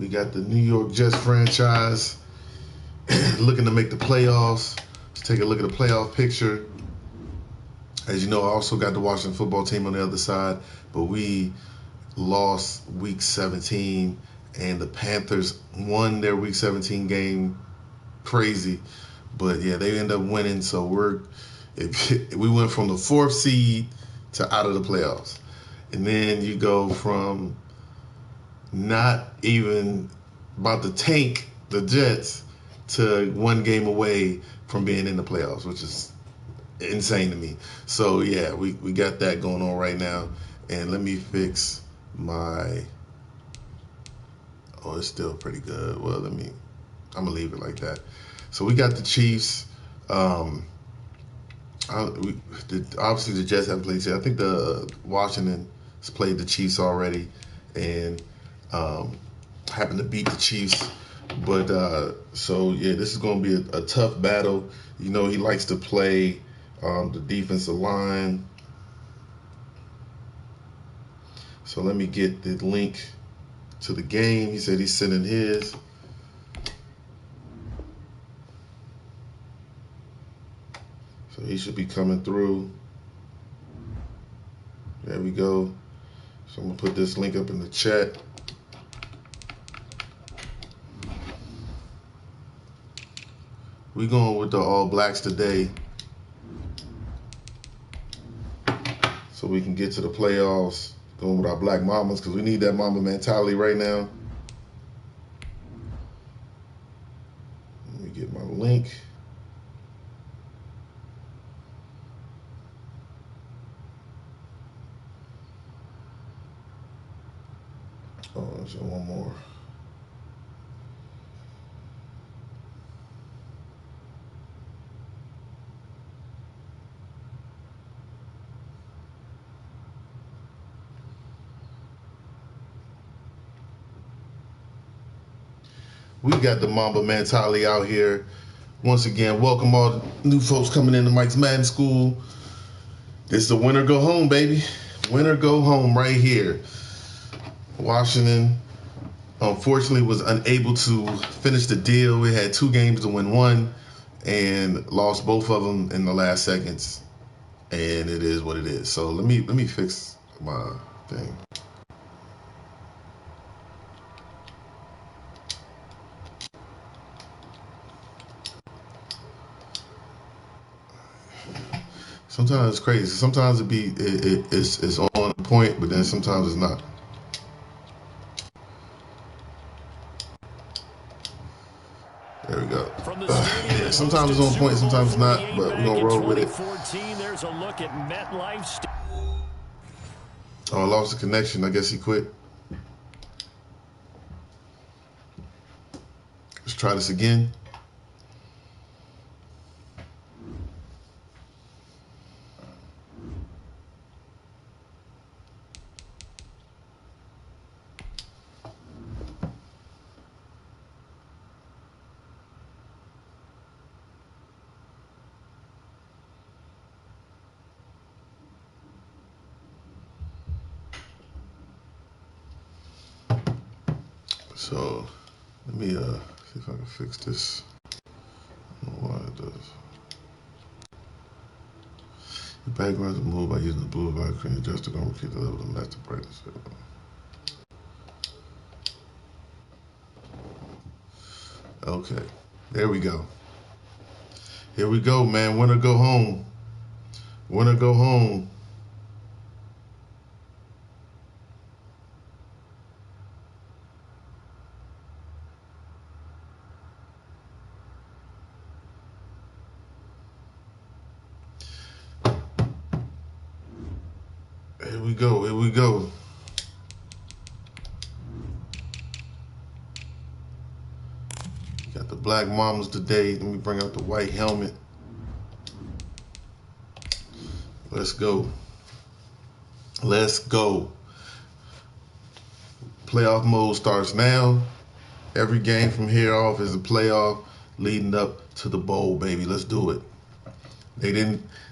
We got the New York Jets franchise looking to make the playoffs. Let's take a look at the playoff picture. As you know, I also got the Washington football team on the other side, but we lost week 17, and the Panthers won their week 17 game. Crazy. But yeah, they end up winning, so we went from the 4th seed to out of the playoffs. And then you go from not even about to tank the Jets to 1 game away from being in the playoffs, which is insane to me. So yeah, we got that going on right now. And let me fix my, it's still pretty good. Well, I'm gonna leave it like that. So we got the Chiefs. Obviously the Jets haven't played yet. I think the Washington has played the Chiefs already, and happened to beat the Chiefs. But so yeah, this is going to be a tough battle. You know, he likes to play the defensive line. So let me get the link to the game. He said he's sending his. So he should be coming through. There we go. So I'm going to put this link up in the chat. We're going with the All Blacks today, so we can get to the playoffs. Going with our Black Mamas, because we need that Mama mentality right now. Let me get my link. Oh, there's one more. We got the Mamba mentality out here. Once again, welcome all the new folks coming into Mike's Madden School. This is the winner go home, baby. Winner go home right here. Washington, unfortunately, was unable to finish the deal. We had 2 games to win 1 and lost both of them in the last seconds. And it is what it is. So let me fix my thing. Sometimes it's crazy. Sometimes it's on point, but then sometimes it's not. There we go. Yeah, sometimes it's on point, sometimes it's not, but we're gonna roll with it. There's a look at MetLife. Oh, I lost the connection. I guess he quit. Let's try this again. So let me see if I can fix this. I don't know why it does. The background is moved by using the blue light screen adjuster to keep the level of master brightness. Okay, there we go. Here we go, man. Winner go home. Winner go home. Here we go. Here we go. Got the Black Mamas today. Let me bring out the white helmet. Let's go. Let's go. Playoff mode starts now. Every game from here off is a playoff leading up to the bowl, baby. Let's do it.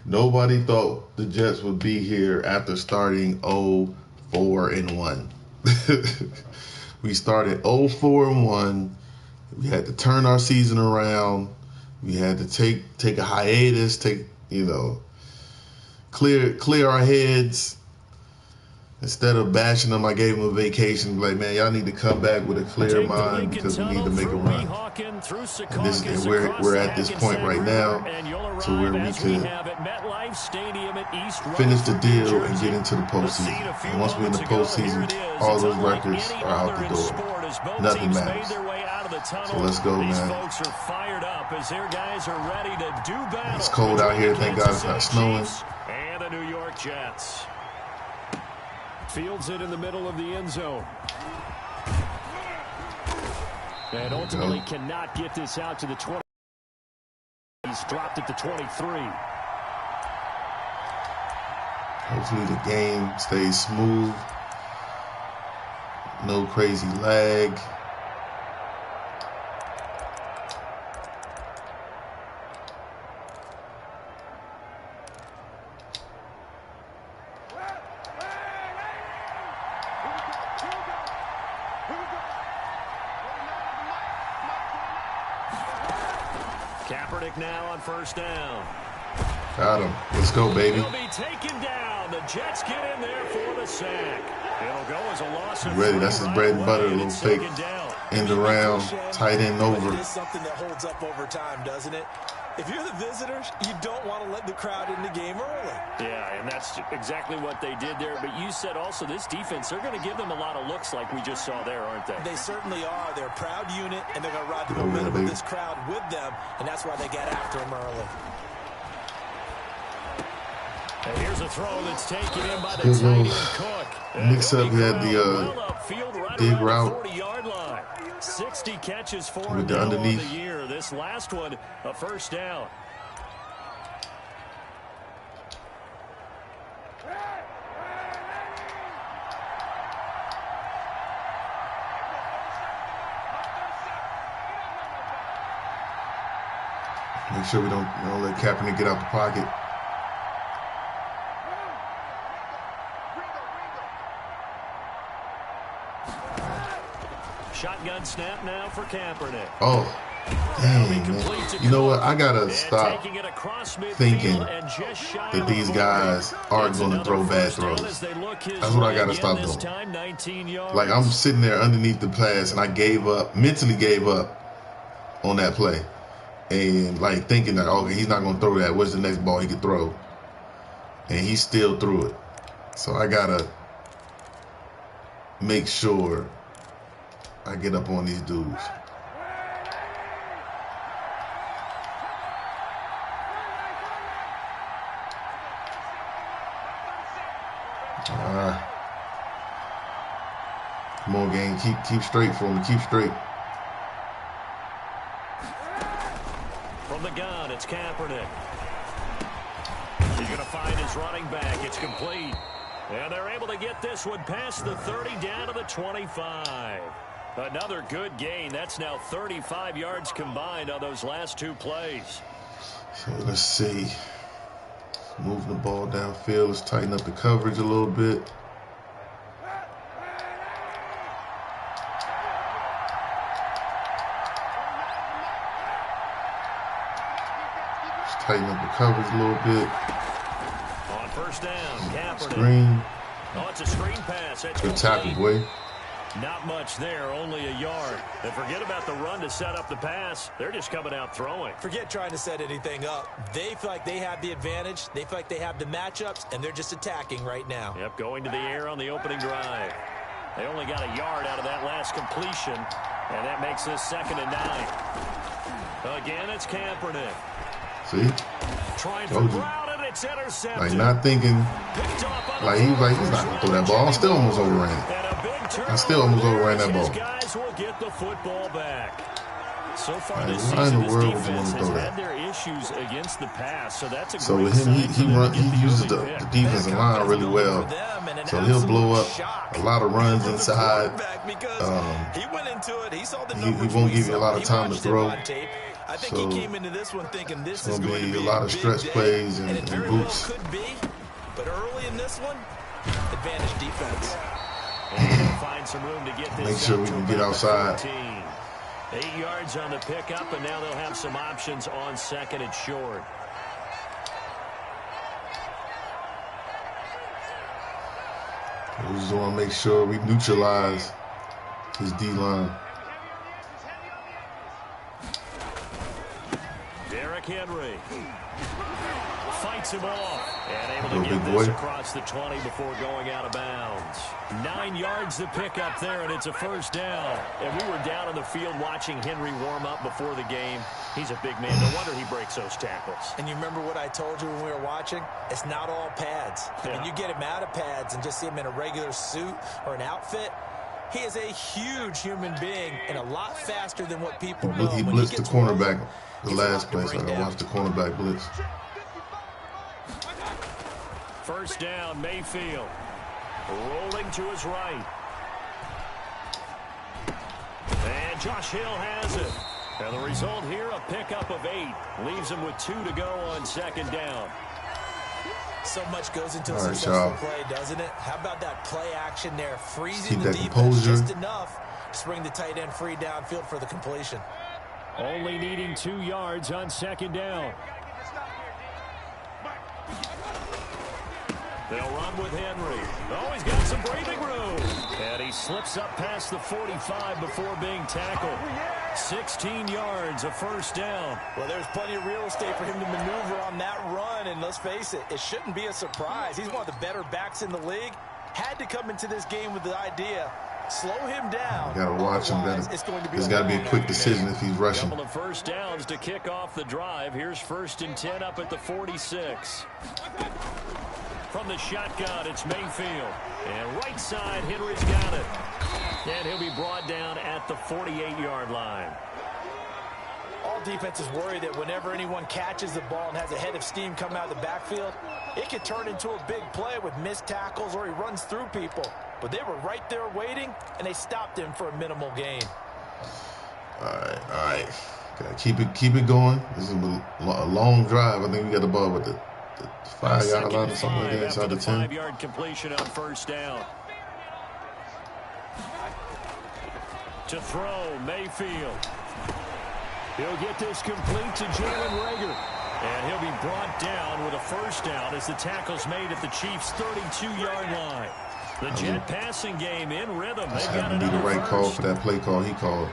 Nobody thought the Jets would be here after starting 0-4-1. We started 0-4-1. We had to turn our season around. We had to take a hiatus, clear our heads. Instead of bashing them, I gave them a vacation. Like, man, y'all need to come back with a clear mind because we need to make a run. And we're at this point right now to where we could finish the deal and get into the postseason. And once we're in the postseason, all those records are out the door. Nothing matters. So let's go, man. It's cold out here. Thank God it's not snowing. And the New York Jets. Fields it in the middle of the end zone. And ultimately cannot get this out to the 20. He's dropped it to 23. Hopefully the game stays smooth. No crazy lag. Kaepernick now on first down. Got him. Let's go, baby. He'll be taken down. The Jets get in there for the sack. It'll go as a loss of ready. That's his bread and butter. A little fake end around, tight end over. It is something that holds up over time, doesn't it? If you're the visitors, you don't want to let the crowd in the game early. Yeah, and that's exactly what they did there. But you said also this defense, they're going to give them a lot of looks like we just saw there, aren't they? They certainly are. They're a proud unit, and they're going to ride the momentum of this crowd with them, and that's why they get after them early. And here's a throw that's taken in by the tight end Cook. Mix up, he had the dig route. 60 catches for him with the underneath. On the year. This last one, a first down. Make sure we don't let Kaepernick get out the pocket. Shotgun snap now for Kaepernick. Oh, dang, man. You know what? I got to stop thinking that these guys aren't going to throw bad throws. That's what I got to stop doing. Like, I'm sitting there underneath the pass, and I mentally gave up on that play. And, like, thinking that, okay, he's not going to throw that. What's the next ball he could throw? And he still threw it. So I got to make sure I get up on these dudes. Come on, gang. Keep straight for me. Keep straight. From the gun, it's Kaepernick. He's going to find his running back. It's complete. And they're able to get this one past the 30 down to the 25. Another good gain. That's now 35 yards combined on those last two plays. So let's see. Moving the ball downfield. Let's tighten up the coverage a little bit. Let's tighten up the coverage a little bit. On first down, Kaepernick. Screen. Oh, it's a screen pass. That's good tackle, boy. Not much there, only a yard. And forget about the run to set up the pass. They're just coming out throwing. Forget trying to set anything up. They feel like they have the advantage. They feel like they have the matchups, and they're just attacking right now. Yep, going to the air on the opening drive. They only got a yard out of that last completion, and that makes this 2nd and 9. Again, it's Kaepernick. See? Trying for Brown, and it's intercepted. Like, not thinking. Like, he was like, he's not going to throw that ball. I still almost overran it. I still almost overran that ball. Guys will get the football back. So far this season, this defense has had their issues against the pass, so that's a great with him, he uses the defensive line really well. So he'll blow up a lot of runs inside. He won't give you a lot of time to throw. I think he came into this one thinking this is going to be a lot of stretch plays and boots. Could be, but early in this one, advantage defense. find some room to get this. Make sure we can get outside. 8 yards on the pickup, and now they'll have some options on second and short. We just want to make sure we neutralize his D-line. Derrick Henry fights him off and able to get this across the 20 before going out of bounds. 9 yards to pick up there, and it's a first down. And we were down on the field watching Henry warm up before the game. He's a big man. No wonder he breaks those tackles. And you remember what I told you when we were watching? It's not all pads. Yeah. When you get him out of pads and just see him in a regular suit or an outfit, he is a huge human being and a lot faster than what people know. He blitzed the cornerback the last play, so I gotta watch the cornerback blitz. First down, Mayfield. Rolling to his right. And Josh Hill has it. And the result here, a pickup of 8. Leaves him with 2 to go on second down. So much goes into a successful play, doesn't it? How about that play action there? Freezing the defense just enough to bring the tight end free downfield for the completion. Only needing 2 yards on second down. They'll run with Henry. Oh, he's got some breathing room. And he slips up past the 45 before being tackled. 16 yards, a first down. Well, there's plenty of real estate for him to maneuver on that run. And let's face it, it shouldn't be a surprise. He's one of the better backs in the league. Had to come into this game with the idea, slow him down. Got to watch him. It's got to be a quick decision if he's rushing. Couple of first downs to kick off the drive. Here's 1st and 10 up at the 46. From the shotgun, it's Mayfield. And right side, Henry's got it. And he'll be brought down at the 48-yard line. All defenses worry that whenever anyone catches the ball and has a head of steam coming out of the backfield, it could turn into a big play with missed tackles or he runs through people. But they were right there waiting, and they stopped him for a minimal gain. All right. Gotta keep it going. This is a long drive. I think we got the ball with the 5-yard line or something like that inside the 10. 5-yard completion on first down. To throw, Mayfield. He'll get this complete to Jalen Reagor. And he'll be brought down with a first down as the tackle's made at the Chiefs' 32-yard line. The Jet passing game in rhythm. They've got another the right call for that play call he called.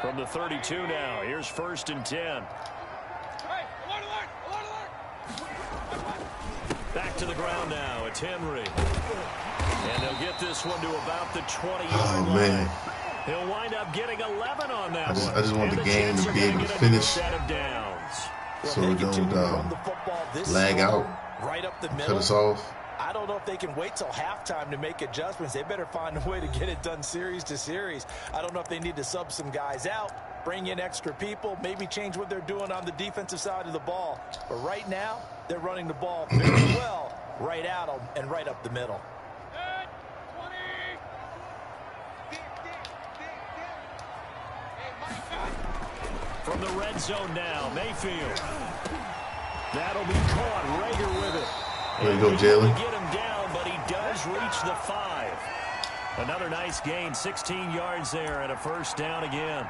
From the 32 now, here's 1st and 10. Back to the ground now, it's Henry. And they'll get this one to about the 20-yard line. Man. He'll wind up getting 11 on that one. I just want the game to be able to finish so it don't lag out, right up the cut us off. I don't know if they can wait till halftime to make adjustments. They better find a way to get it done series to series. I don't know if they need to sub some guys out, bring in extra people, maybe change what they're doing on the defensive side of the ball. But right now, they're running the ball very well right at them and right up the middle. From the red zone now, Mayfield. That'll be caught. Reagor with it. There you go, Jalen. Get him down, but he does reach the 5. Another nice gain, 16 yards there, and a first down again.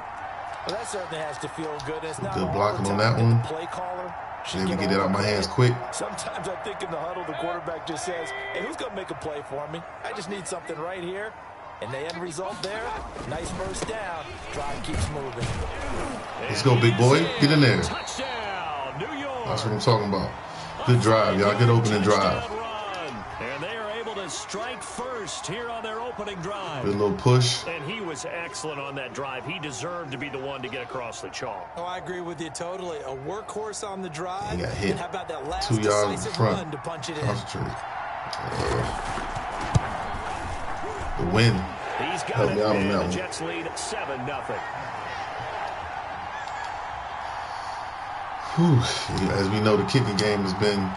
Well, that certainly has to feel good. It's not good blocking on that one. Play caller. Maybe get it out of my hands quick. Sometimes I think in the huddle, the quarterback just says, hey, who's going to make a play for me? I just need something right here. And the end result there, nice first down. Drive keeps moving. Let's go, big boy. Get in there. Touchdown, New York. That's what I'm talking about. Good drive, y'all. Good opening drive. And they are able to strike first here on their opening drive. Good little push. And he was excellent on that drive. He deserved to be the one to get across the chalk. Oh, I agree with you totally. A workhorse on the drive. He got hit. And how about that last 2 yards in front. run to punch it in? Concentrate. The win. He's got Help me out on that one. The Jets lead 7-0. As we know, the kicking game has been,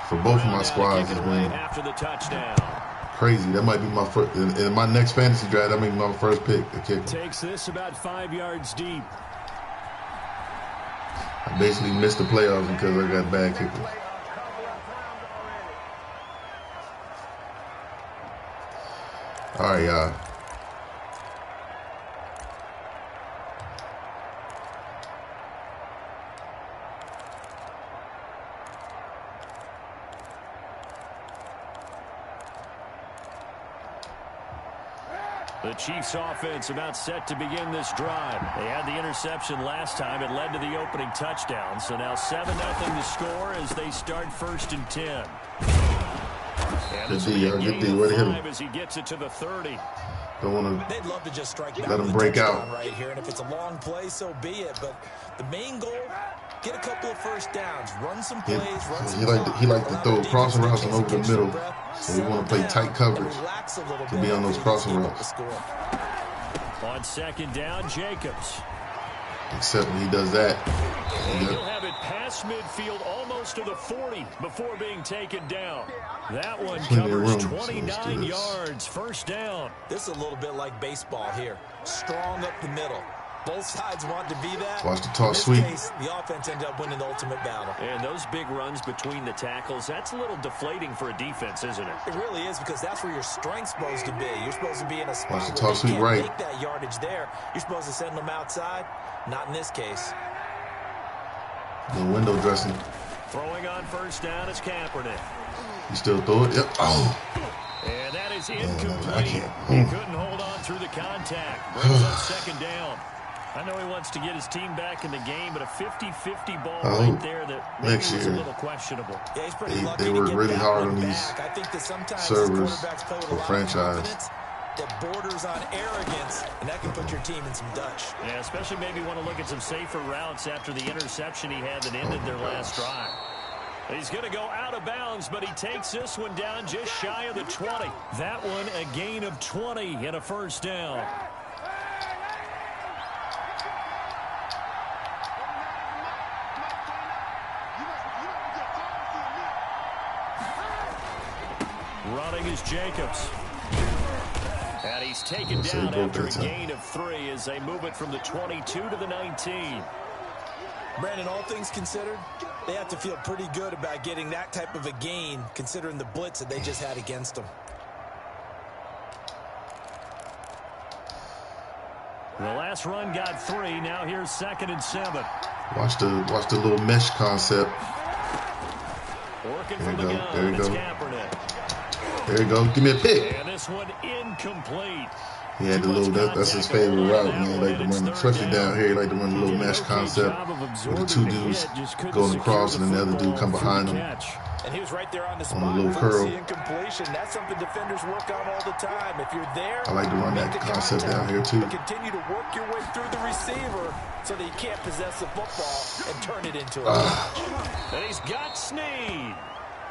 for both of my squads, has been after the touchdown. Crazy. That might be my first. In my next fantasy draft, that might be my first pick, the kicker. Takes this about 5 yards deep. I I basically missed the playoffs because I got bad kickers. All right, y'all. The Chiefs offense about set to begin this drive. They had the interception last time. It led to the opening touchdown. So now 7-0 to score as they start 1st and 10. And this will be a gain of 5 as he gets it to the 30. Don't want to. They'd love to just strike let them break out right here, and if it's a long play, so be it. But the main goal, get a couple of first downs, run some plays, run some. He like to throw crossing routes and over the middle, so we want to play tight coverage to be on those crossing routes. On 2nd down, Jacobs. Except when he does that, he'll have it past midfield almost to the 40 before being taken down. That one covers 29 yards. 1st down. This is a little bit like baseball here. Strong up the middle. Both sides want to be that. Watch the toss sweep. The offense ended up winning the ultimate battle. And those big runs between the tackles, that's a little deflating for a defense, isn't it? It really is, because that's where your strength's supposed to be. You're supposed to be in a spot where toss they sweep can't right. make that yardage there. You're supposed to send them outside. Not in this case. The window dressing. Throwing on 1st down is Kaepernick. You still throw it? Yep. Oh. And that is incomplete. He couldn't hold on through the contact. Brings up 2nd down. I know he wants to get his team back in the game, but a 50-50 ball right there that maybe was a little questionable. Yeah, he's pretty lucky they to work get really that hard one on back. these I think that sometimes servers quarterbacks play with for a lot franchise. of confidence that borders on arrogance, and that can put your team in some Dutch. Yeah, especially maybe want to look at some safer routes after the interception he had that ended their last drive. He's going to go out of bounds, but he takes this one down just shy of the 20. That one a gain of 20 and a 1st down. Running is Jacobs. And he's taken down after a gain of 3 as they move it from the 22 to the 19. Brandon, all things considered, they have to feel pretty good about getting that type of a gain, considering the blitz that they just had against them. The last run got 3. Now here's 2nd and 7. Watch the little mesh concept. Working from the gun. There you go. Kaepernick. There you go. Give me a pick. And this one incomplete. He had the little, that's his favorite route, man. He like to run, especially down here, he like to run the little mesh concept where the 2 dudes going across and then the other dude come behind him. And he was right there on the spot. On the little curl. Incompletion. That's something defenders work on all the time. If you're there, I like to run that concept down here too. Continue to work your way through the receiver so that you can't possess the football and turn it into a And he's got Snead.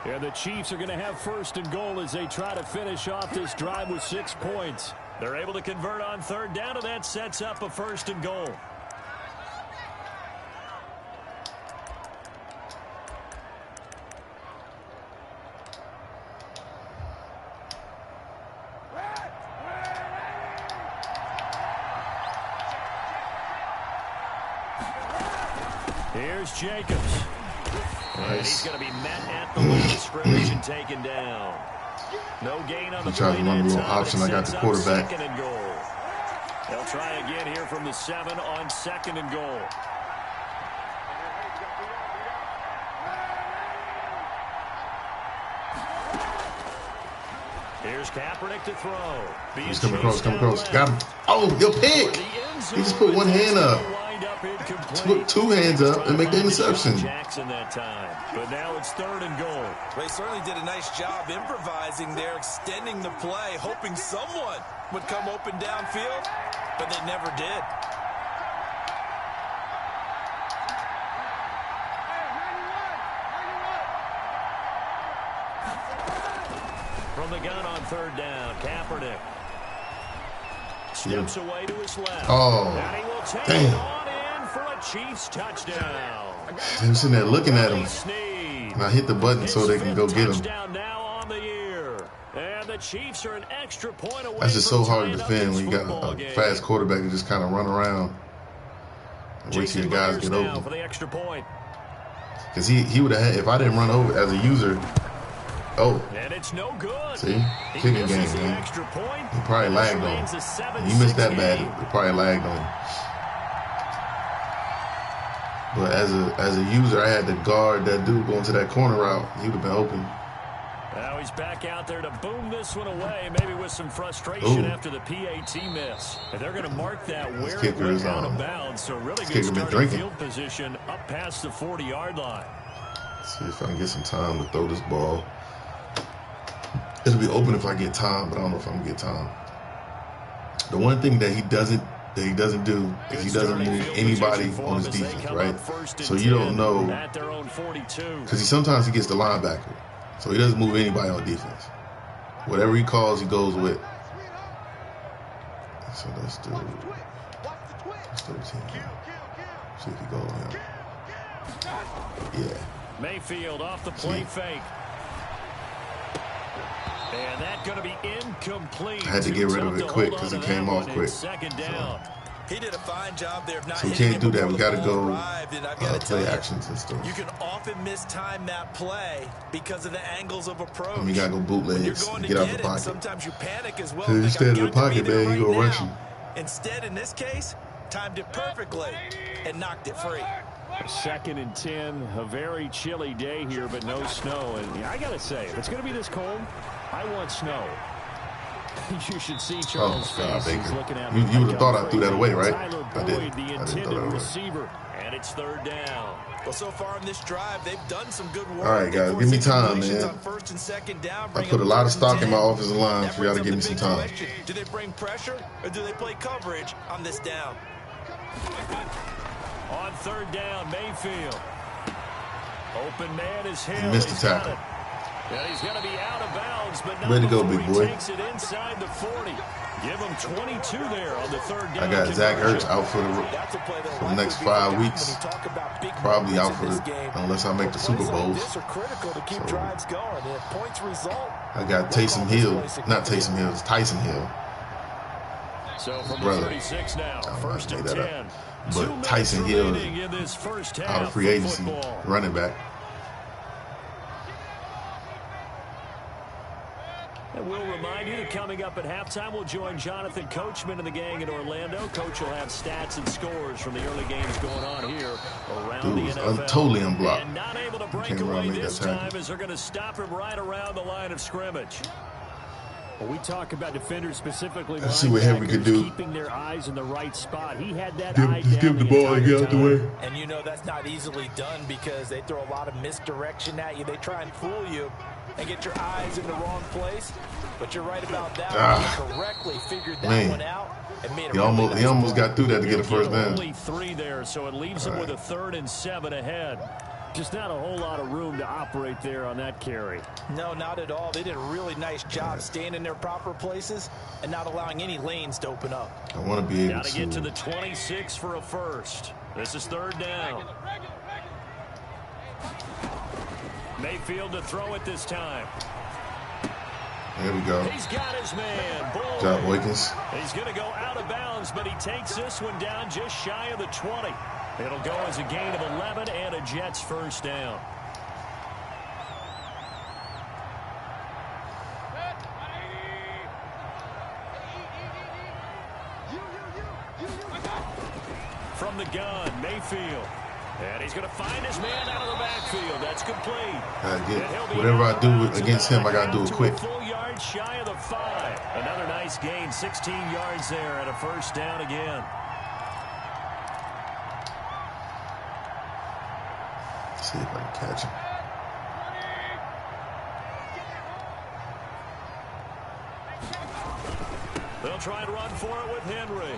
And the Chiefs are going to have 1st and goal as they try to finish off this drive with 6 points. They're able to convert on 3rd down, and that sets up a 1st and goal. Here's Jacobs. Nice. And he's going to be met at the line of scrimmage and taken down. No gain on the play. Tries to run a little option. I got the quarterback. 2nd and goal. They'll try again here from the 7 on 2nd and goal. Here's Kaepernick to throw. He's coming across. Got him. Oh, he'll pick. He just put one hand up. Put 2 hands up and make the interception. Jackson that time. But now it's 3rd and goal. They certainly did a nice job improvising there, extending the play, hoping someone would come open downfield, but they never did. From the gun on 3rd down, Kaepernick steps away to his left. Oh, and he will take damn. it on in for a Chiefs touchdown. I'm sitting there looking at him. And I hit the button so they can go get him. Now on the year. And the Chiefs are an extra point away. That's just so hard to defend when you got a fast quarterback that just kind of run around Wait till your guys get open. For the extra point. Because he would have had, if I didn't run over as a user. Oh. And it's no good. See? Kicking game, man. He probably lagged on him. You missed that bad. It probably lagged on him. But as a user, I had to guard that dude going to that corner route. He would have been open. Now he's back out there to boom this one away, maybe with some frustration after the PAT miss. And they're going to mark that where it went out of bounds. So really good starting field position up past the 40-yard line. Let's see if I can get some time to throw this ball. It'll be open if I get time, but I don't know if I'm going to get time. The one thing that he doesn't do is he doesn't move anybody on his defense, right? So you don't know, because sometimes he gets the linebacker, so he doesn't move anybody on defense. Whatever he calls, he goes with. So let's do the team. See if he goes on him. Yeah. Mayfield off the play fake. And that's going to be incomplete. I had to get rid of it quick because it came off quick. Second down. He did a fine job there. So we can't do that. We got to go play actions and stuff. You can often mistime that play because of the angles of approach. And you got to go bootlegs and get out the pocket. Sometimes you panic as well. Because you stand in the pocket, man, you going to rush you. Instead, in this case, timed it perfectly and knocked it free. 2nd and 10, a very chilly day here, but no snow. And I got to say, if it's going to be this cold, I want snow. You should see Charles' face. He's looking at you would have thought I threw that away, right? I did. The intended receiver. And it's 3rd down. Well, so far in this drive, they've done some good work. All right, guys, give me time, man. On 1st and 2nd down, I put a lot of stock in my offensive line, so you got to give me some time. Do they bring pressure or do they play coverage on this down? On 3rd down, Mayfield. Open man is Hill. He missed the tackle. And he's going to be out of bounds, but not way to go, before big he boy. takes it inside the 40. Give him 22 there on the 3rd down. I got Zach Ertz out for the next 5 weeks. Probably out for unless I make the Super Bowls. So, I got Taysom Hill, not Taysom Hill, it's Tyson Hill. So from the 36 now, 1st and 10. But Tyson Hill out of free agency, running back. And we'll remind you that coming up at halftime, we'll join Jonathan Coachman and the gang in Orlando. Coach will have stats and scores from the early games going on here around the NFL. I'm totally unblocked. And not able to break away this time as they're going to stop him right around the line of scrimmage. Well, we talk about defenders specifically. Let's see what Henry could do. Keeping their eyes in the right spot. He had that give the ball and get out the way. And you know that's not easily done because they throw a lot of misdirection at you. They try and fool you and get your eyes in the wrong place. But you're right about that. He correctly figured that one out and made it. He almost got through that to get a first down. Only 3 there, so it leaves him with a 3rd and 7 ahead. Just not a whole lot of room to operate there on that carry. No, not at all. They did a really nice job staying in their proper places and not allowing any lanes to open up. I want to be able to get to the 26 for a first. This is 3rd down. Mayfield to throw it this time. There we go. He's got his man. Good job, Wilkins. He's going to go out of bounds, but he takes this one down just shy of the 20. It'll go as a gain of 11 and a Jets first down. From the gun, Mayfield. And he's going to find his man out of the backfield. That's complete. Whatever I do against him, I got to do it quick. Full yard shy of the 5. Another nice gain, 16 yards there and a first down again. See if I can catch him. They'll try and run for it with Henry.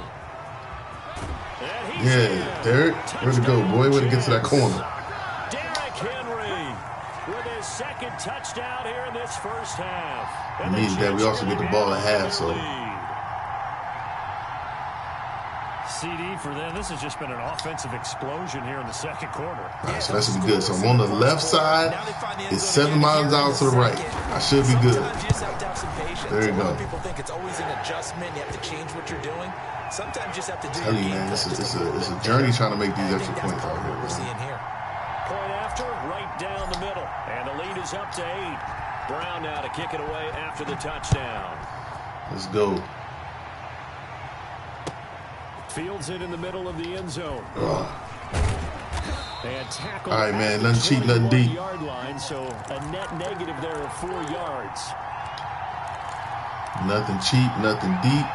Yeah, Derek, where'd it go, boy? Where'd it get to that corner? Derrick Henry with his 2nd touchdown here in this first half. We needed that. We also get the ball at half, so. CD for them. This has just been an offensive explosion here in the 2nd quarter. All right, so that should be good. So I'm on the left side. It's 7 miles out to the right. I should be good. There you go. People think it's always an adjustment. You have to change what you're doing. Sometimes you just have to do Tell you, man, it's a journey trying to make these extra points out here. We're seeing here. Point after, right down the middle. And the lead is up to 8. Brown now to kick it away after the touchdown. Let's go. Fields it in the middle of the end zone. And tackle. All right, man, nothing cheap, nothing deep. Yard line, so a net negative there of 4 yards. Nothing cheap, nothing deep.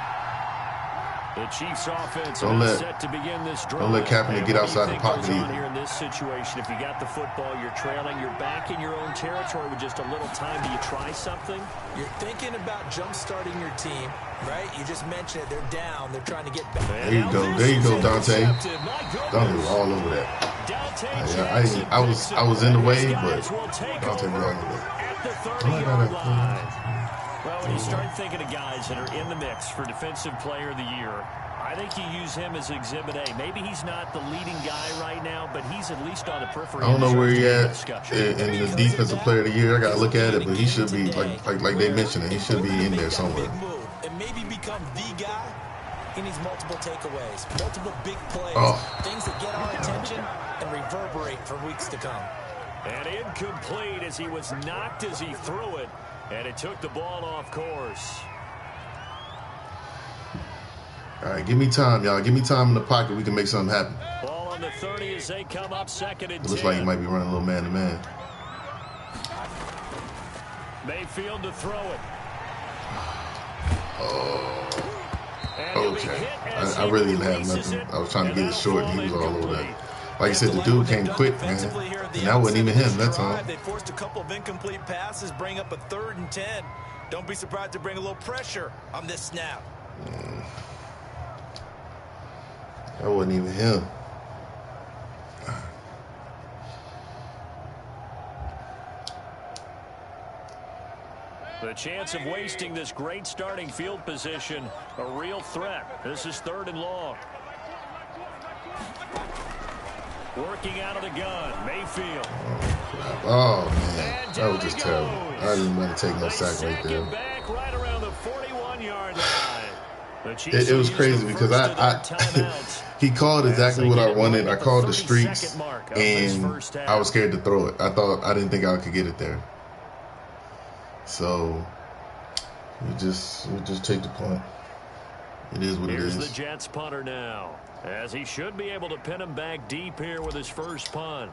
The Chiefs offense set to begin this drive. Don't let Kaepernick get outside the pocket either. Here in this situation, if you got the football, you're trailing, you're back in your own territory with just a little time. Do you try something? You're thinking about jump-starting your team, right? You just mentioned it. They're down. They're trying to get back. There you go. There you go, Dante. Dante was all over that. I was in the way, but Dante was all over that. At the 30-yard line. Well, when you start thinking of guys that are in the mix for Defensive Player of the Year, I think you use him as Exhibit A. Maybe he's not the leading guy right now, but he's at least on the periphery. I don't know where he at in the Defensive Player of the Year. I got to look at it, but he should be, like they mentioned it, he should be in there somewhere. And maybe become the guy. He needs multiple takeaways, multiple big plays, things that get our attention and reverberate for weeks to come. And incomplete as he was knocked as he threw it. And it took the ball off course. All right, give me time, y'all. Give me time in the pocket. We can make something happen. Ball on the 30 as they come up 2nd and 10. It looks like he might be running a little man-to-man. Mayfield to throw it. Okay. I really didn't have nothing. I was trying to get it short, and he was all over that. Like I said, the dude came quick, man. And that wasn't even him that time. They forced a couple of incomplete passes, bring up a 3rd and 10. Don't be surprised to bring a little pressure on this snap. That wasn't even him. The chance of wasting this great starting field position, a real threat. This is 3rd and long. Working out of the gun, Mayfield. Oh, man. That was just terrible. I didn't want to take no sack right there. Back right around the 41-yard line. It was crazy because he called exactly what I wanted. I called the streaks, and I was scared to throw it. I didn't think I could get it there. So we just take the punt. It is what it is. Here's the Jets punter now, as he should be able to pin him back deep here with his first punt.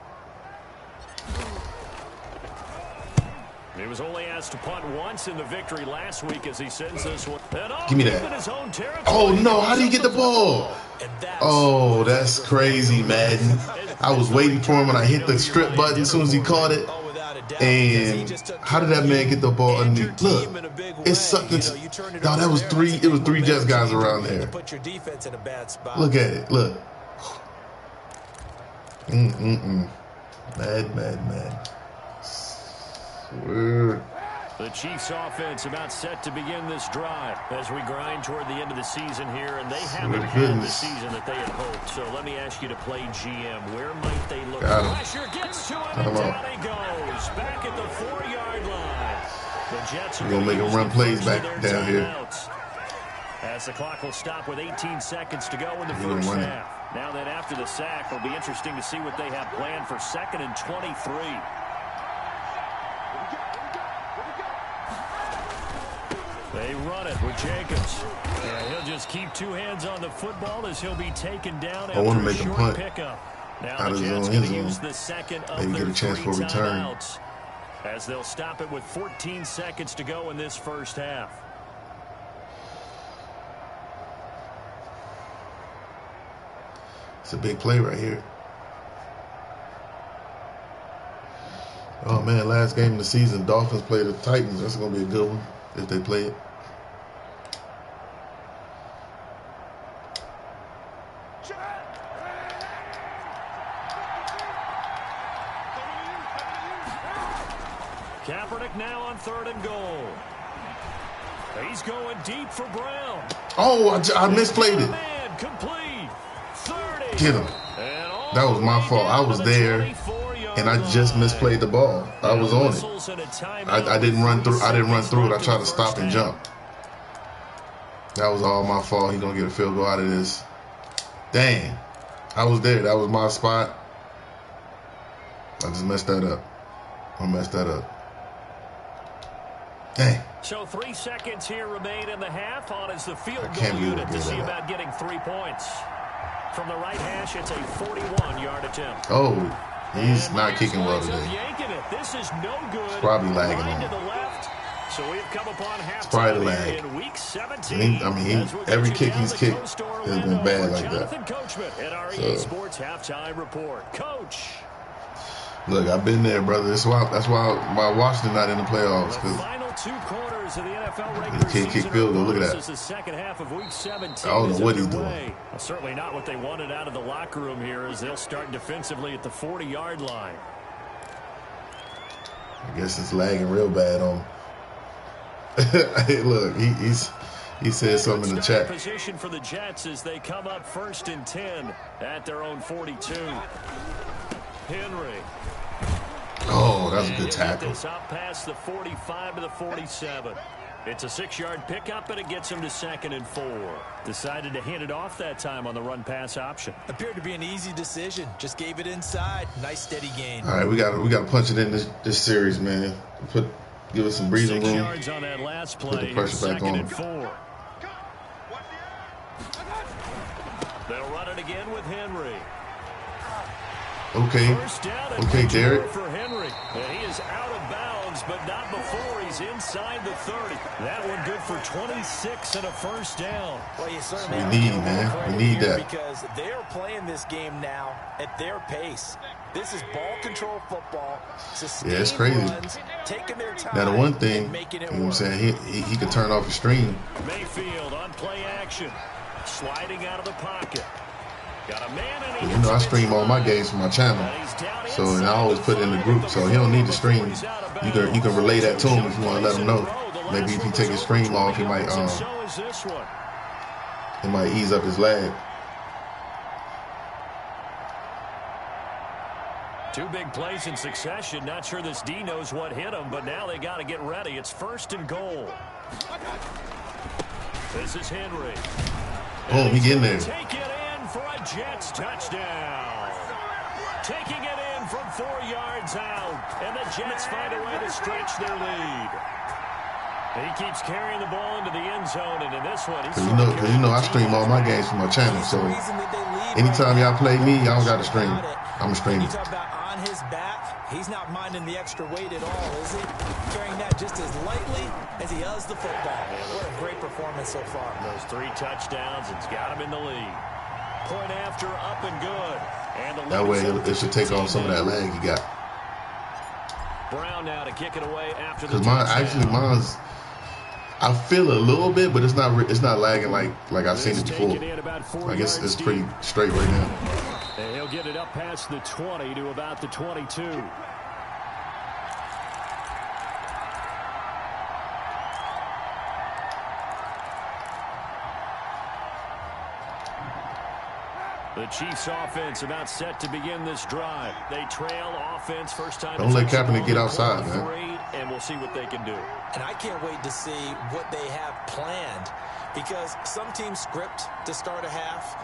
He was only asked to punt once in the victory last week as he sends this one. Give me that. Oh, no. How do you get the ball? Oh, that's crazy, Madden. I was waiting for him, and I hit the strip button as soon as he caught it. And how did that man get the ball underneath? Look, it's something. No, that was three. It was 3 Jets guys around there. Look at it. Look. Mad. Swear. The Chiefs offense about set to begin this drive as we grind toward the end of the season here, and they haven't had the season that they had hoped. So let me ask you to play GM. Where might they look? Pressure gets to him, and down he goes. Back at the 4-yard line. The Jets are going to make him run plays back down here. As the clock will stop with 18 seconds to go in the first half. Now that after the sack, it'll be interesting to see what they have planned for 2nd and 23. They run it with Jacobs. Yeah, he'll just keep 2 hands on the football as he'll be taken down after a short pickup. Now the Jets going to use the second of their 3 timeouts as they'll stop it with 14 seconds to go in this first half. It's a big play right here. Oh, man, last game of the season, Dolphins play the Titans. That's going to be a good one if they play it. Kaepernick now on 3rd and goal. He's going deep for Brown. Oh, I misplayed it. Man, complete. 30. Get him. That was my fault. I was there, and I just misplayed the ball. I was on it. I didn't run through. I didn't run through it. I tried to stop and jump. That was all my fault. He gonna get a field goal out of this. Dang. I was there. That was my spot. I just messed that up. I messed that up. Dang. So 3 seconds here remain in the half. On is the field goal unit to see about getting 3 points. From the right hash, it's a 41-yard attempt. Oh, he's not kicking well today. This is no good. It's probably lagging on him. So we've come upon it's probably the lag. In week 17. Every kick he's kicked has been bad like that. At our EA Sports halftime report. Coach. Look, I've been there, brother. That's why Washington not in the playoffs. The final 2 quarters of the NFL regular season. Kick field goal. Look at that. This is the second half of week 17. I don't know what he's doing. Well, certainly not what they wanted out of the locker room here, as they'll start defensively at the 40-yard line. I guess it's lagging real bad on him. Hey, look, he said something in the chat. Position for the Jets as they come up 1st and 10 at their own 42. Henry. Oh, that's a good tackle. This up past the 45 to the 47. It's a 6-yard pickup, and it gets him to 2nd and 4. Decided to hand it off that time on the run-pass option. Appeared to be an easy decision. Just gave it inside. Nice steady gain. All right, we got to punch it in this series, man. Give us some breathing room. 6 yards on that last play. Put the pressure back on. 2nd and 4. They'll run it again with Henry. Okay, Derek. For Henry. And he is out of bounds, but not before he's inside the 30. That one good for 26 and a first down. Well, you certainly we need that. Because they are playing this game now at their pace. This is ball control football. Yeah, it's crazy. Runs, taking their time. Now, the one thing, you know what I'm saying, he can turn off the stream. Mayfield on play action. Sliding out of the pocket. Got a man in. You know, I stream all my games from my channel, and I always put it in the group, so he don't need to stream. You can relay that to him if you want to let him know. Maybe if he take his stream off, he might ease up his lag. 2 big plays in succession. Not sure this D knows what hit him, but now they got to get ready. It's 1st and goal. This is Henry. Oh, he getting there. Take it in for a Jets touchdown. Taking it in from 4 yards out. And the Jets find a way to stretch their lead. He keeps carrying the ball into the end zone, and in this one, he's you know I stream all my games from my channel, so anytime y'all play me, y'all don't got to stream. I'm a streamer. You talk about on his back, he's not minding the extra weight at all, is he? Carrying that just as lightly as he does the football. What a great performance so far. Those 3 touchdowns, it's got him in the lead. Point after, up and good. And that way it should take off some of that lag he got. Brown now to kick it away after the touchdown. Mine's I feel a little bit, but it's not lagging like I've seen it before. I guess it's pretty straight right now. And he'll get it up past the 20 to about the 22. The Chiefs offense about set to begin this drive. They trail offense first time. Don't let Kaepernick get outside, man. And we'll see what they can do. And I can't wait to see what they have planned, because some teams script to start a half.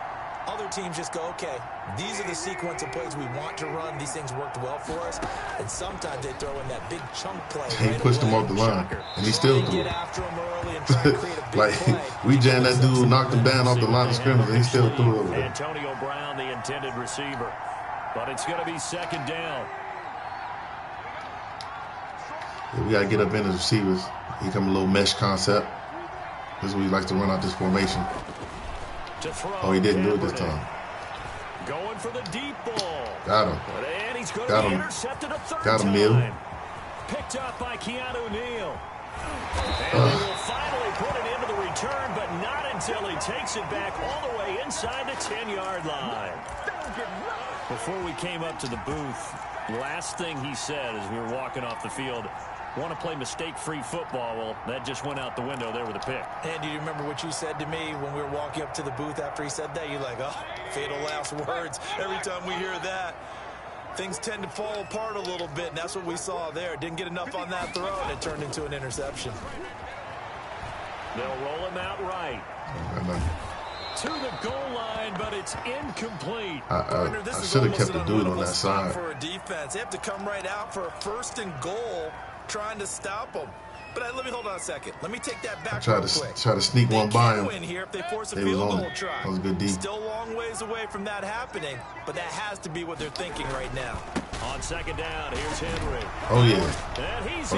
Other teams just go, okay, these are the sequence of plays we want to run. These things worked well for us. And sometimes they throw in that big chunk play. He pushed him off the line, and he still threw it. Like, we jammed that dude, knocked him down off the line of scrimmage, and he still threw it over there. Antonio Brown, the intended receiver. But it's going to be 2nd down. Yeah, we got to get up in the receivers. Become a little mesh concept. This is what he likes to run out this formation. Oh, he didn't do it this time. Going for the deep ball. Got him. And he's going Got to be him. intercepted a 3rd Got him, time. Neal. Picked up by Keanu Neal. And they will finally put it into the return, but not until he takes it back all the way inside the 10-yard line. Before we came up to the booth, last thing he said as we were walking off the field, want to play mistake-free football. Well, that just went out the window there with a pick. And do you remember what you said to me when we were walking up to the booth after he said that? You're like, oh, fatal last words. Every time we hear that, things tend to fall apart a little bit, and that's what we saw there. Didn't get enough on that throw, and it turned into an interception. They'll roll him out right. To the goal line, but it's incomplete. I should have kept the dude on that side. For a defense, they have to come right out for a 1st and goal, trying to stop them. But let me hold on a second. Let me take that back real quick. Try to sneak one by him. Win here if they force a field goal try. That was a good D. Still a long ways away from that happening, but that has to be what they're thinking right now. On 2nd down, here's Henry. Oh yeah.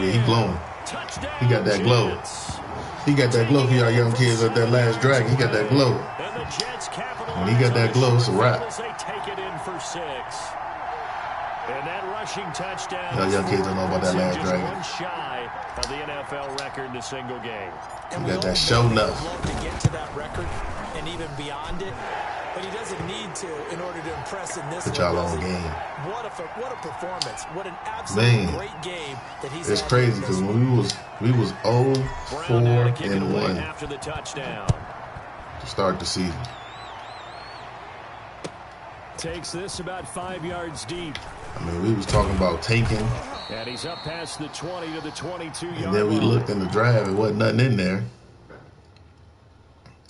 He glowing. Touchdown. He got that glow. He got that glow for y'all young kids at that last dragon. He got that glow. And the Jets capitalize. When he got that glow, it's a wrap. They take it in for 6. And that rushing touchdown. Y'all young kids don't know about that last just dragon. one shy of the NFL record in a single game. He got that show enough. To get to that record and even beyond it, but he doesn't need to in order to impress in this. Put y'all on game. What a performance! What an absolute great game that he's. It's crazy because when we was 0-4-1 after the touchdown to start the season. Takes this about 5 yards deep. I mean, we was talking about taking. And he's up past the 20 to the 22 yard line. And then we looked in the draft, it wasn't nothing in there.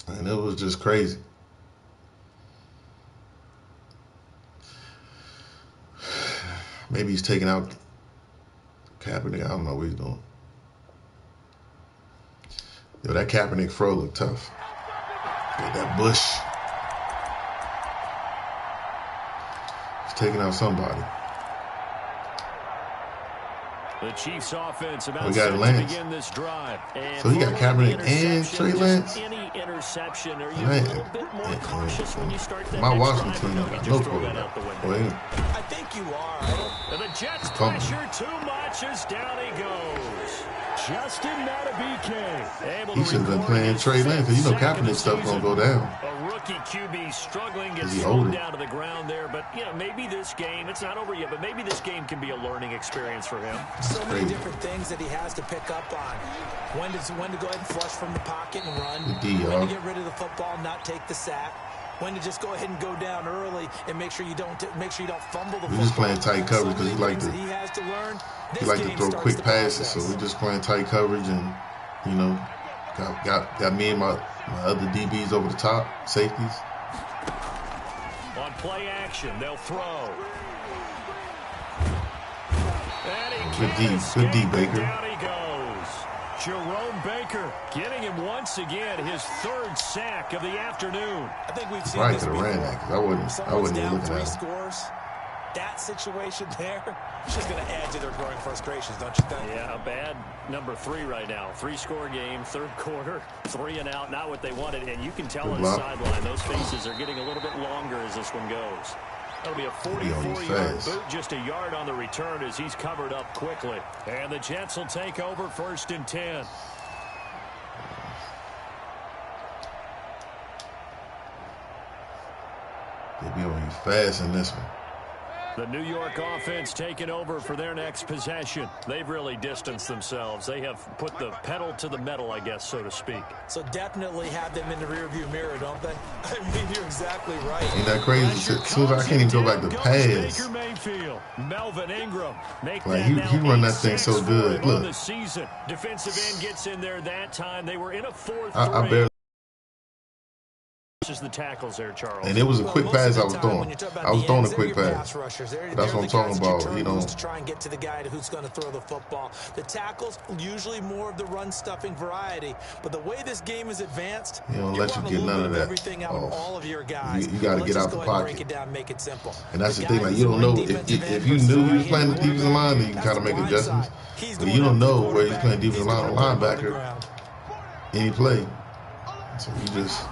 And it was just crazy. Maybe he's taking out Kaepernick. I don't know what he's doing. Yo, that Kaepernick fro looked tough. Got that bush. He's taking out somebody. The Chiefs offense about we got to Lance. begin this drive. So he got Kaepernick and Trey Lance. Any interception, are you a little bit more cautious when you start that my next Washington drive? got no quarterback. I think you are. And the Jets pressure too much as down he goes. Justin Madubuike. He should have been playing Trey Lance because you know Kaepernick stuff gonna go down. A rookie QB struggling, gets He thrown older. down to the ground there. But you know, maybe this game, it's not over yet, but maybe this game can be a learning experience for him. So many different things that he has to pick up on. When to go ahead and flush from the pocket and run. When to get rid of the football, not take the sack. When to just go ahead and go down early and make sure you don't fumble the football. We're just playing tight coverage because he like to throw quick passes. So we're just playing tight coverage and got me and my other DBs over the top, safeties. On play action, they'll throw. Good D, Baker. Down he goes. Jerome Baker getting him once again, his 3rd sack of the afternoon. I think we've seen Probably this could have ran that because I wouldn't even look at it. Scores. That situation there, it's just going to add to their growing frustrations, don't you think? Yeah, a bad number 3 right now. 3-score game, 3rd quarter, 3 and out, not what they wanted. And you can tell on the sideline, those faces are getting a little bit longer as this one goes. That'll be a 44-yard boot, just a yard on the return as he's covered up quickly. And the Jets will take over 1st and 10. They'll be on you fast in this one. The New York offense taking over for their next possession. They've really distanced themselves. They have put the pedal to the metal, I guess, so to speak. So definitely have them in the rearview mirror, don't they? I mean, you're exactly right. Ain't that crazy? As soon as I can't even go back to pass. Melvin Ingram. Like he run that thing so good. Look. Defensive end gets in there that time. They were in a 4-3. I barely. The tackles there, Charles. And it was a quick pass I was throwing. I was throwing a quick pass. That's what I'm talking about. To try and get to the guy who's going to throw the football. The tackles usually more of the run stuffing variety, but the way this game is advanced, you don't let you get none of that. Everything out of all of your guys. You got to get out the pocket. Break it down, make it simple. And that's the thing. Like you don't know if you knew he was playing the defensive line, then you can kind of make adjustments. But you don't know where he's playing defensive line or linebacker. Any play, so you just.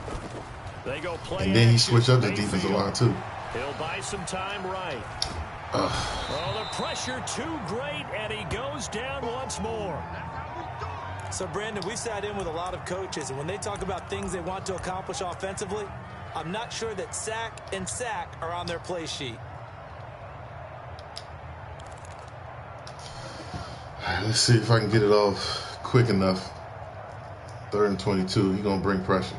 And then he switched up the defensive line too. He'll buy some time right. Oh, the pressure too great, and he goes down once more. So, Brandon, we sat in with a lot of coaches, and when they talk about things they want to accomplish offensively, I'm not sure that sack and sack are on their play sheet. Let's see if I can get it off quick enough. 3rd and 22. He's going to bring pressure.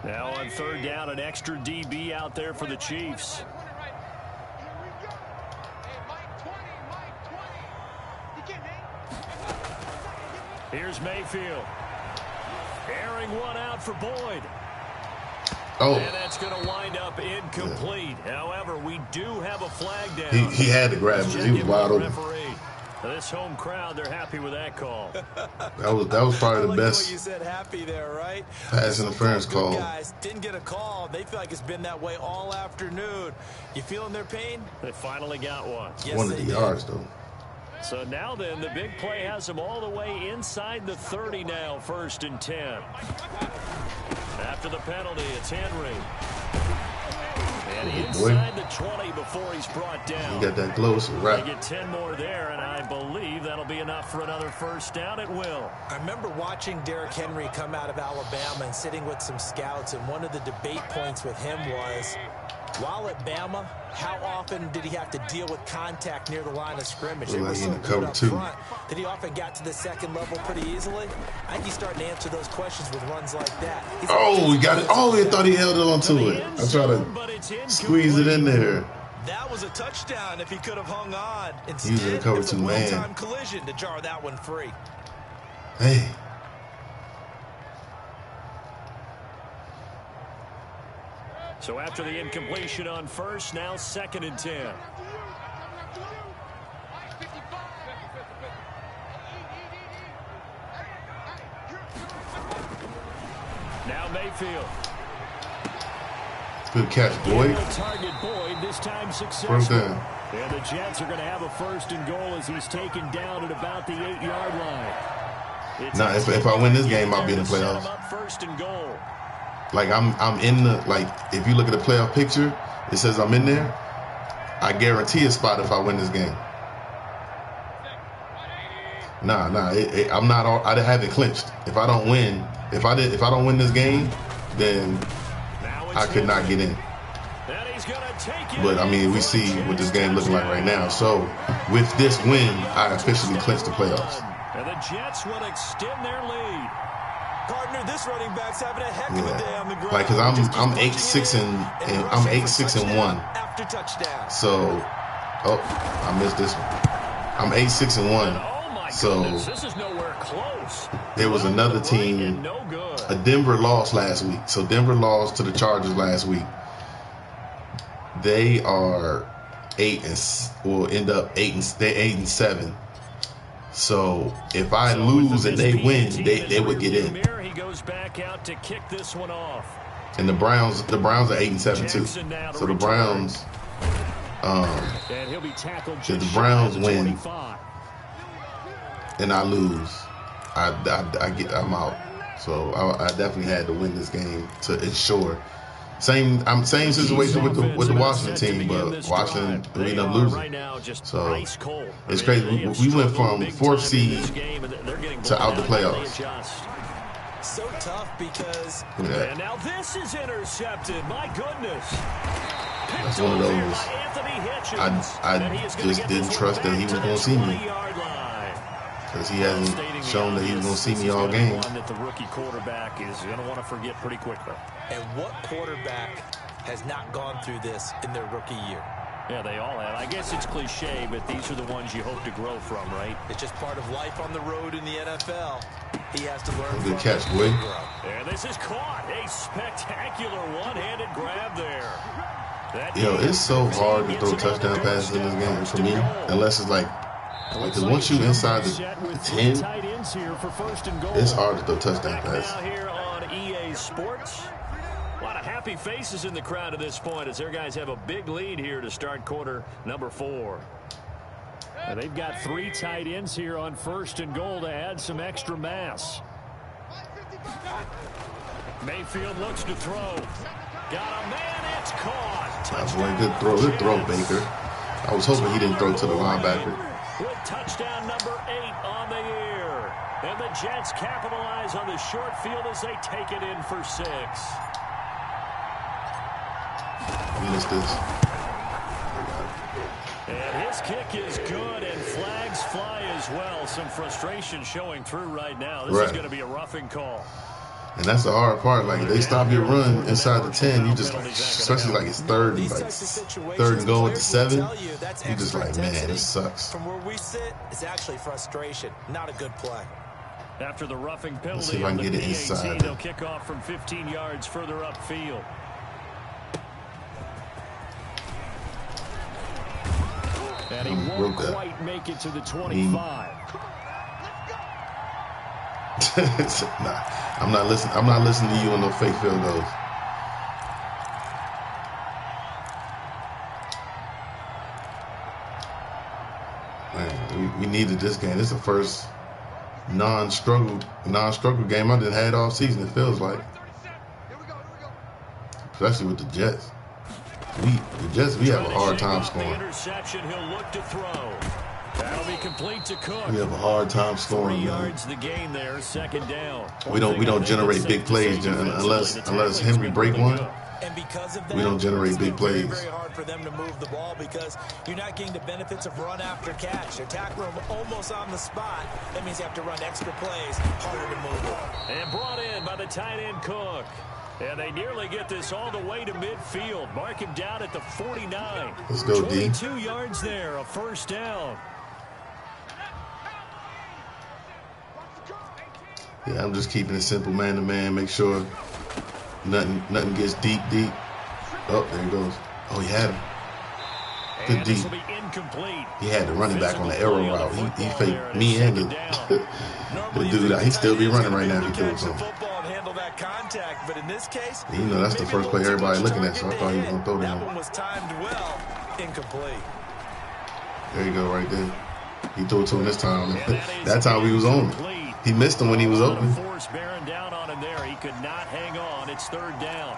Now on 3rd down, an extra DB out there for the Chiefs. Here's Mayfield. Airing one out for Boyd. Oh. And that's going to wind up incomplete. Yeah. However, we do have a flag down. He had to grab it. He was wide open. This home crowd, they're happy with that call. That was probably the best. You said happy there, right? Pass interference call. Guys didn't get a call. They feel like it's been that way all afternoon. You feeling their pain? They finally got one. Yes, one of the yards, though. So now then, the big play has them all the way inside the 30 now, 1st and 10. After the penalty, it's Henry. And inside the 20 before he's brought down. He got that close. Right. They get 10 more there, and I believe that'll be enough for another 1st down. It will. I remember watching Derrick Henry come out of Alabama and sitting with some scouts, and one of the debate points with him was, while at Bama, how often did he have to deal with contact near the line of scrimmage? It was so good up front that he often got to the second level pretty easily. I think he's starting to answer those questions with runs like that. Oh, he got it. Oh, he thought he held it onto it. I tried to squeeze it in there. That was a touchdown if he could have hung on. He was in a cover 2 man. Time collision to jar that one free. Hey. So after the incompletion on 1st, now 2nd and 10. Now Mayfield. Good catch, Boyd. Target Boyd, this time successful. First down. And the Jets are going to have a 1st and goal as he's taken down at about the 8-yard line. Now, if I win this game, I'll be in the playoffs. 1st and goal. Like I'm in the, like, if you look at the playoff picture, it says I'm in there. I guarantee a spot if I win this game. Nah, I'm not. I haven't clinched. If I don't win, if I don't win this game, then I could not get in. But I mean, we see what this game looking like right now. So with this win, I officially clinched the playoffs. And the Jets will extend their lead. Partner, this running back's having a heck of a day on the ground. Like, cause I'm 8-6 and I'm 8-6-1. After touchdown. So, I missed this one. I'm 8-6-1. So this is nowhere close. There was another team. A Denver lost last week. So Denver lost to the Chargers last week. They are 8 and will end up 8-7. So if I lose and they win, they would get in. He goes back out to kick this one off. And the Browns are 8-7 too. So the Browns, if the Browns win and I lose, I'm out. So I definitely had to win this game to ensure. Same situation with the Washington team, but Washington ended up losing. So it's crazy. We went from 4th seed to out the playoffs. So tough because. And now this is intercepted. My goodness. That's one of those. I just didn't trust that he was going to see me. Because he hasn't shown that he was going to see me all game. One that the rookie quarterback is going to want to forget pretty quickly. And what quarterback has not gone through this in their rookie year? Yeah, they all have. I guess it's cliche, but these are the ones you hope to grow from, right? It's just part of life on the road in the NFL. He has to learn. Good catch, boy. And this is caught. A spectacular one-handed grab there. Yo, it's so hard to throw touchdown passes in this game for me, unless it's like because once you inside the 10, it's hard to throw touchdown passes. Now here on EA Sports, a lot of happy faces in the crowd at this point as their guys have a big lead here to start quarter number 4. And they've got 3 tight ends here on 1st and goal to add some extra mass. Mayfield looks to throw. Got a man, it's caught. That's one good throw. Good throw, Baker. I was hoping he didn't throw to the linebacker. With touchdown number 8 on the year. And the Jets capitalize on the short field as they take it in for 6. Missed this. And his kick is good, and flags fly as well. Some frustration showing through right now. This is going to be a roughing call. And that's the hard part. Like, they stop your run inside the 10. You just, like, especially like it's third and goal at the 7. You just like, man, this sucks. From where we sit, it's actually frustration, not a good play. After the roughing Let's see penalty if I on can the get it PAT, inside. they'll kick off from 15 yards further upfield. And he won't quite make it to the 25. Nah, I'm not listening. I'm not listening to you on no fake field goals. Man, we needed this game. This is the first non-struggle game I done had all season. It feels like, especially with the Jets. We have a hard time scoring. Interception, he'll look to throw. That'll be complete to Cook. We have a hard time scoring, 3 man. yards the gain there, second down. We don't generate big plays unless Henry break one. And because of that, We don't generate big plays. Very hard for them to move the ball because you're not getting the benefits of run after catch. They tackle them almost on the spot. That means you have to run extra plays, harder to move it. And brought in by the tight end Cook. And they nearly get this all the way to midfield. Mark him down at the 49. Let's go, D. 22 yards there, a first down. Yeah, I'm just keeping it simple, man to man. Make sure nothing gets deep. Oh, there he goes. Oh, he had him. Good deep. He had the running back on the arrow route. He faked me and the dude out. He'd still be running right now if he threw it to him. But in this case, you know, that's the first play everybody looking at, so I thought he was going to throw that that one was timed well, incomplete. There you go, right there. He threw it to him this time. That time he was on it. He missed him when he was open. Force bearing down on him there. He could not hang on. It's third down.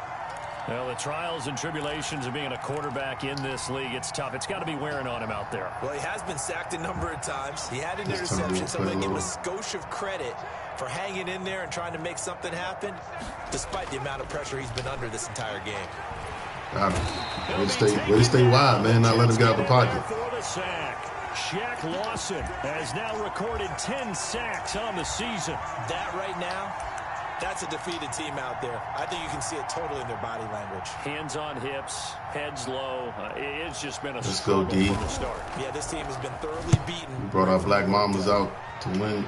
Well, the trials and tribulations of being a quarterback in this league, it's tough. It's got to be wearing on him out there. Well, he has been sacked a number of times. He had an interception, so I'm going to give him a skosh of credit for hanging in there and trying to make something happen, despite the amount of pressure he's been under this entire game. Way to stay wide, man. Not let him get out the pocket. For the sack. Shaq Lawson has now recorded 10 sacks on the season. That right now, that's a defeated team out there. I think you can see it totally in their body language. Hands on hips, heads low. It's just been a Let's go, D. from the start. Yeah, this team has been thoroughly beaten. We brought our black mamas out to win,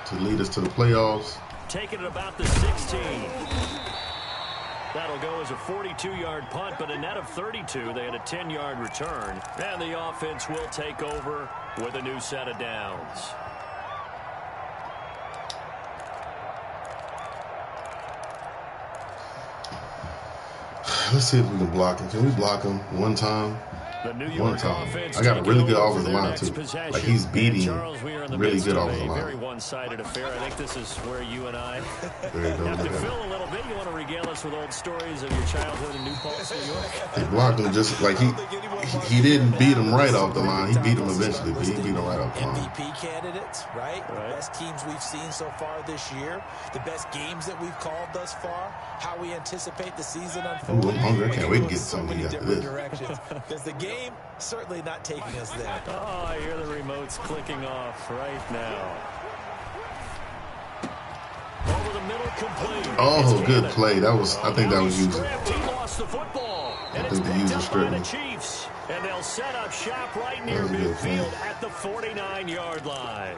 to lead us to the playoffs. Taking it about the 16. That'll go as a 42-yard punt, but a net of 32. They had a 10-yard return. And the offense will take over with a new set of downs. Let's see if we can block him. Can we block him one time? One time. I got a really good offensive line, too. Like, he's beating really good offensive line. Very one-sided affair. I think this is where you and I have to fill a little bit. You want to regale us with old stories of your childhood in New Paltz, New York? He blocked him just like he didn't beat him right off the line. He beat him eventually, but he beat him right off the line. MVP candidates, right? The best teams we've seen so far this year. The best games that we've called thus far. How we anticipate the season unfolding. Ooh, I'm hungry. I can't wait to get something after this. Because the game certainly not taking us there. Oh, I hear the remotes clicking off right now. Over the middle, complete. Oh, good play. I think that was user. He lost the football. I think the user stripped him. Chiefs, and they'll set up shop right near midfield at the 49-yard line.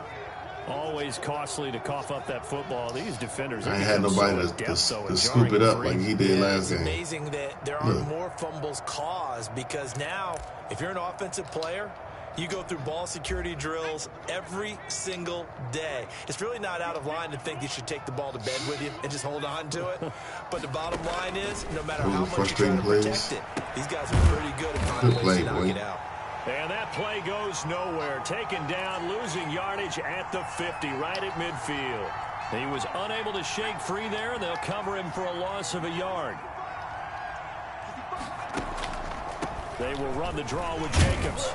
Always costly to cough up that football. These defenders. I ain't had nobody to scoop it up like he did last game. It's amazing that there aren't more fumbles caused, because now, if you're an offensive player, you go through ball security drills every single day. It's really not out of line to think you should take the ball to bed with you and just hold on to it. But the bottom line is, no matter how much you try to protect it, these guys are pretty good at finding ways to knock it out. And that play goes nowhere. Taken down, losing yardage at the 50, right at midfield. He was unable to shake free there, and they'll cover him for a loss of a yard. They will run the draw with Jacobs.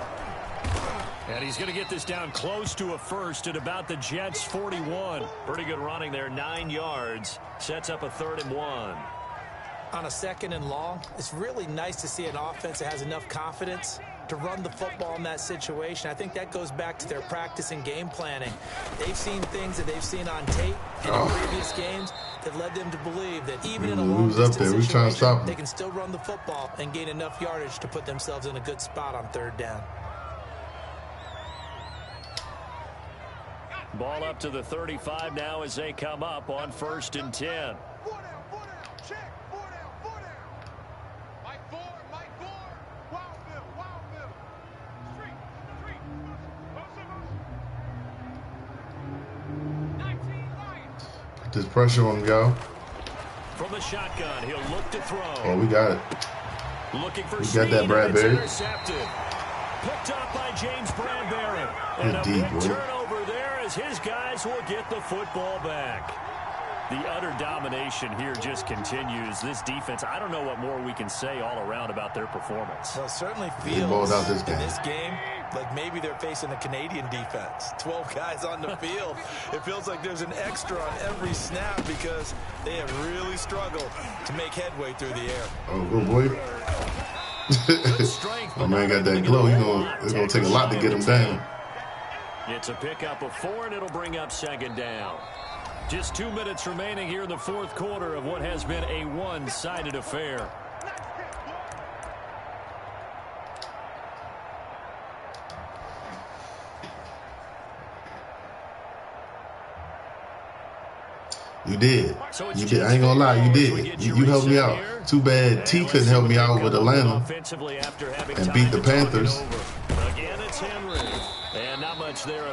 And he's going to get this down close to a first at about the Jets' 41. Pretty good running there, 9 yards. Sets up a 3rd and 1. On a 2nd and long, it's really nice to see an offense that has enough confidence to run the football in that situation. I think that goes back to their practice and game planning. They've seen things that they've seen on tape and in previous games that led them to believe that even in a long-distance situation, they can still run the football and gain enough yardage to put themselves in a good spot on 3rd down. Ball up to the 35 now as they come up on 1st and 10. Put this pressure on him, y'all. From the shotgun, he'll look to throw. Oh, we got it. Looking for we got that, Bradbury. Picked up by James Bradbury. And a deep, big turnover there as his guys will get the football back. The utter domination here just continues. This defense, I don't know what more we can say all around about their performance. Well, it certainly feels out this in this game like maybe they're facing the Canadian defense. 12 guys on the field. It feels like there's an extra on every snap because they have really struggled to make headway through the air. Oh, good boy. My man got that glow. It's going to take a lot to get him down. It's a pickup of 4, and it'll bring up 2nd down. Just 2 minutes remaining here in the 4th quarter of what has been a one-sided affair. You did. You did. I ain't gonna lie, you did. You helped me out. Too bad T couldn't help me out with Atlanta and beat the Panthers.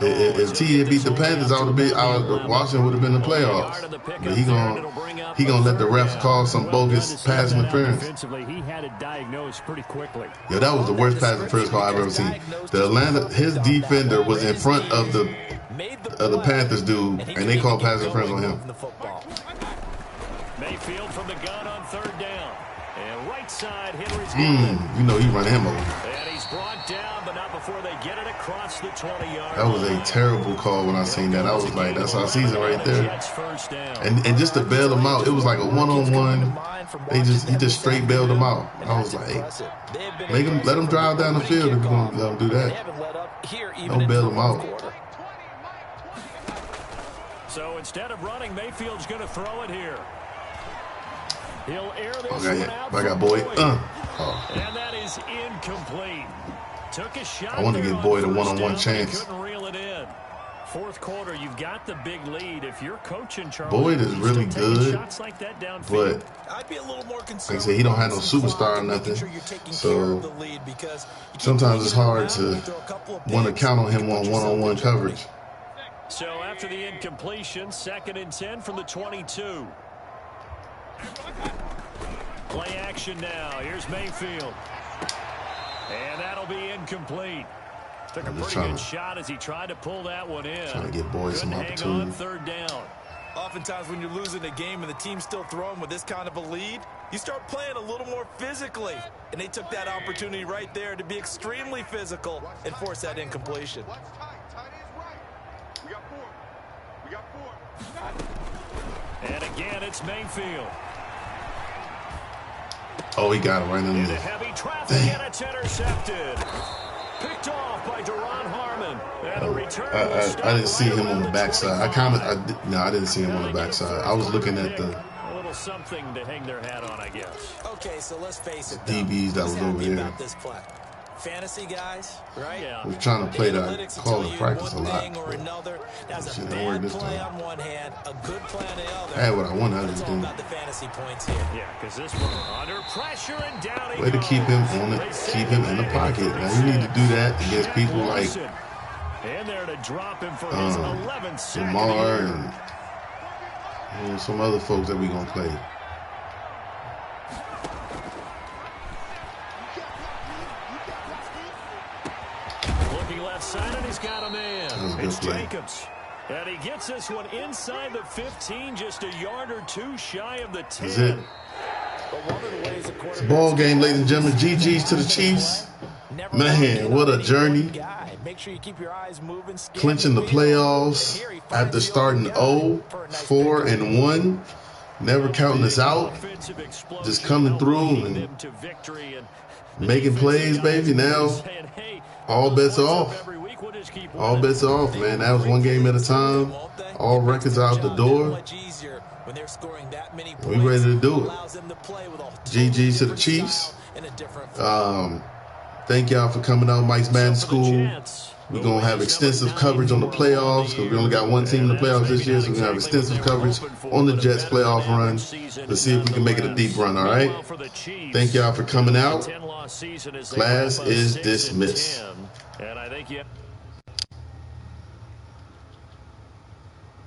If T had beat the Panthers, Washington would have been in the playoffs. But he gonna let the refs call some bogus pass interference. He had it diagnosed pretty quickly. Yo, that was the worst pass interference call I've ever seen. His defender was in front of the Panthers dude, and they called pass interference on him. Mayfield from the gun on 3rd down. And right side, Henry's you know he run him over. And he's brought down, but not before they get it across the 20-yard line. That was a terrible call when I seen that. I was like, that's our season right there. And just to bail him out, it was like a one-on-one. He just straight bailed him out. I was like, hey, let him drive down the field if you're gonna let him do that. Don't bail him out. So instead of running, Mayfield's going to throw it here. He'll air this one out. I got Boyd. And that is incomplete. Took a shot. I want to give Boyd a one-on-one chance. Couldn't reel it in. 4th quarter, you've got the big lead. If you're coaching Charlie, Boyd is really good, shots like that but I'd be a little more concerned. Like I said, he don't have no superstar or nothing. So sometimes it's hard to want to count on him on one-on-one coverage. So after the incompletion, 2nd and 10 from the 22. Play action now. Here's Mayfield. And that'll be incomplete. Took a pretty good shot as he tried to pull that one in. Trying to get Boyd some opportunity. 3rd down. Oftentimes when you're losing a game and the team's still throwing with this kind of a lead, you start playing a little more physically. And they took that opportunity right there to be extremely physical and force that incompletion. And again, it's Mayfield. Oh, he got it right in the middle. Heavy traffic and it's intercepted. Picked off by Duron Harmon. And a return. I didn't see him on the backside. I didn't see him on the backside. I was looking at the something to hang their hat on, I guess. Okay, so let's face it. DBs that was over here. Fantasy guys, right? Yeah. We're trying to play that call to practice a lot. That's a bad play on one hand, a good play on the other. I had what I wanted. I just didn't. The fantasy points here. Yeah, because this one under pressure and down he Way to keep him on it, keep him in the pocket. Now you need to do that against people like and there to drop him for his 11th Lamar and some other folks that we gonna play. Side and he's got a man. It's Jacobs. And he gets this one inside the 15, just a yard or two shy of the 10. That's it. It's a ball game, ladies and gentlemen. GG's to the Chiefs. Man, what a journey. Clinching the playoffs after starting 0-4-1. Never counting us out. Just coming through and making plays, baby. Now, all bets are off. All bets are off, man. That was one game at a time. All records out the door. We ready to do it. GG's to the Chiefs. Thank y'all for coming out, Mike's Madden School. We're going to have extensive coverage on the playoffs because we only got one team in the playoffs this year, so we're going to have extensive coverage on the Jets playoff run. Let's see if we can make it a deep run, all right? Thank y'all for coming out. Class is dismissed.